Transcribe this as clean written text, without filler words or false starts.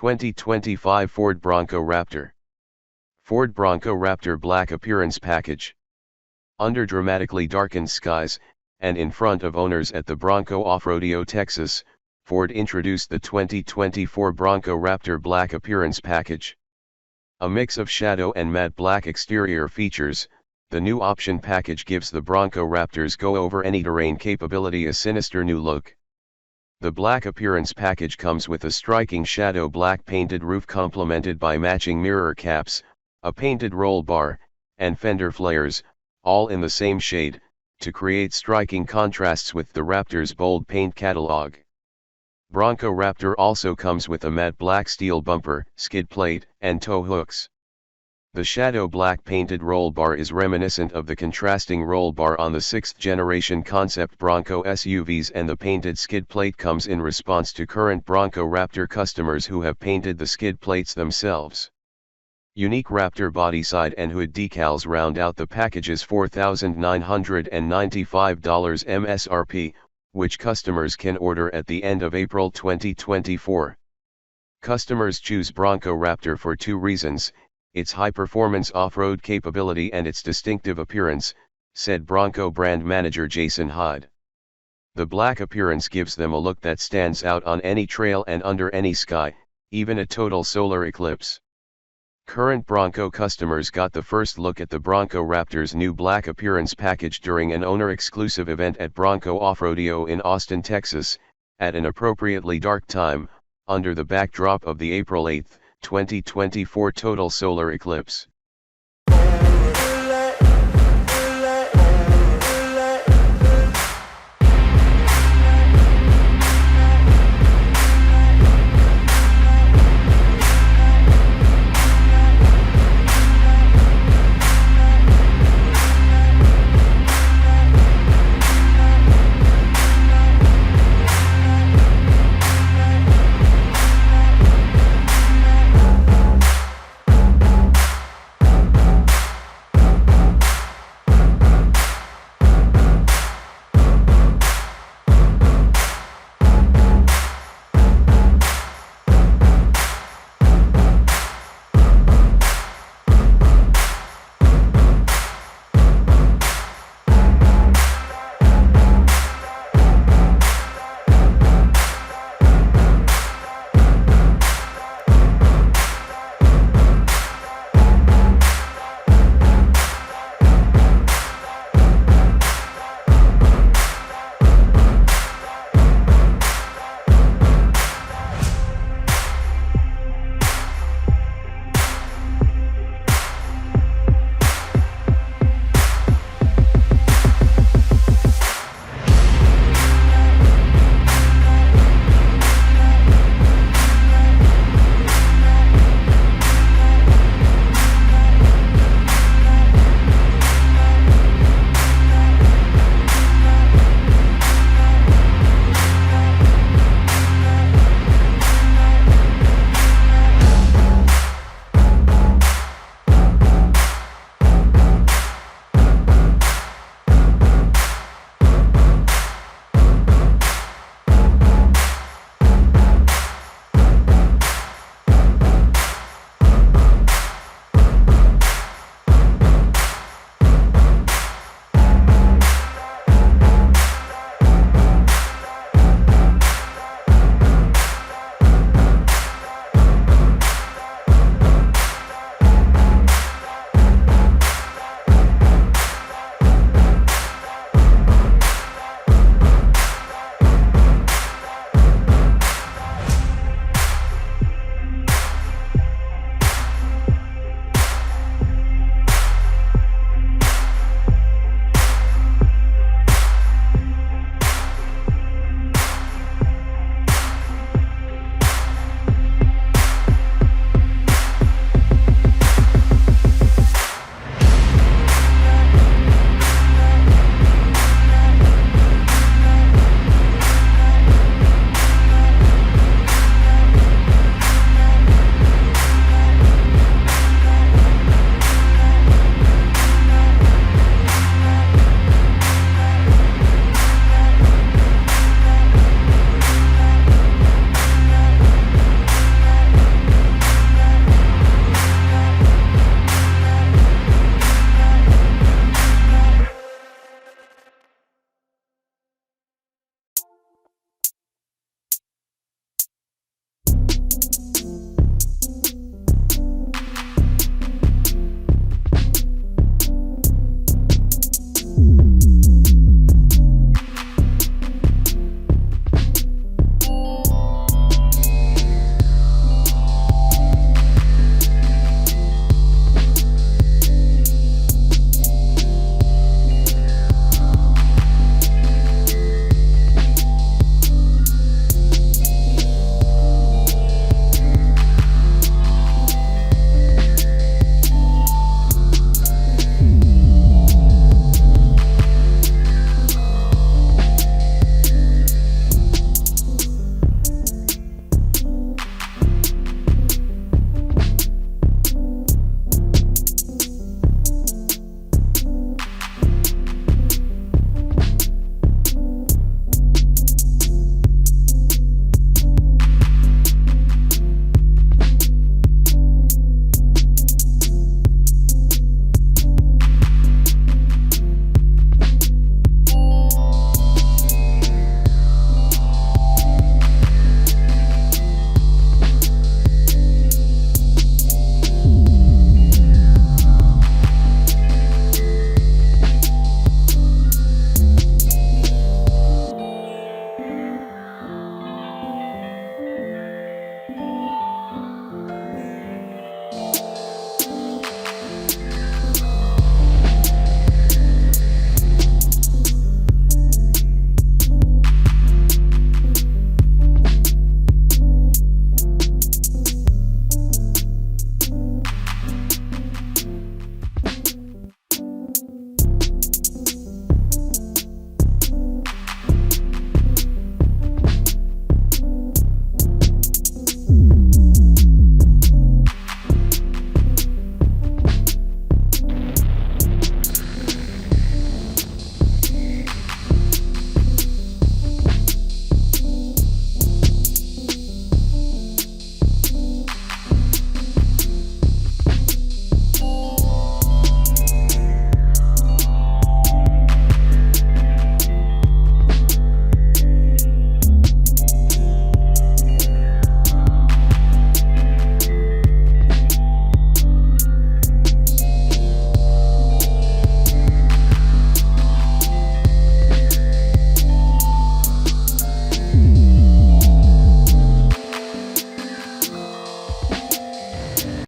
2025 Ford Bronco Raptor. Ford Bronco Raptor Black Appearance Package. Under dramatically darkened skies, and in front of owners at the Bronco Off-Rodeo, Texas, Ford introduced the 2024 Bronco Raptor Black Appearance Package. A mix of shadow and matte black exterior features, the new option package gives the Bronco Raptor's go-over-any-terrain capability a sinister new look. The Black Appearance Package comes with a striking shadow black painted roof complemented by matching mirror caps, a painted roll bar, and fender flares, all in the same shade, to create striking contrasts with the Raptor's bold paint catalog. Bronco Raptor also comes with a matte black steel bumper, skid plate, and tow hooks. The shadow black painted roll bar is reminiscent of the contrasting roll bar on the 6th generation concept Bronco SUVs, and the painted skid plate comes in response to current Bronco Raptor customers who have painted the skid plates themselves. Unique Raptor body side and hood decals round out the package's $4,995 MSRP, which customers can order at the end of April 2024. Customers choose Bronco Raptor for two reasons: its high-performance off-road capability and its distinctive appearance, said Bronco brand manager Jason Hyde. The black appearance gives them a look that stands out on any trail and under any sky, even a total solar eclipse. Current Bronco customers got the first look at the Bronco Raptor's new Black Appearance Package during an owner-exclusive event at Bronco Off-Rodeo in Austin, Texas, at an appropriately dark time, under the backdrop of the April 8, 2024 total solar eclipse.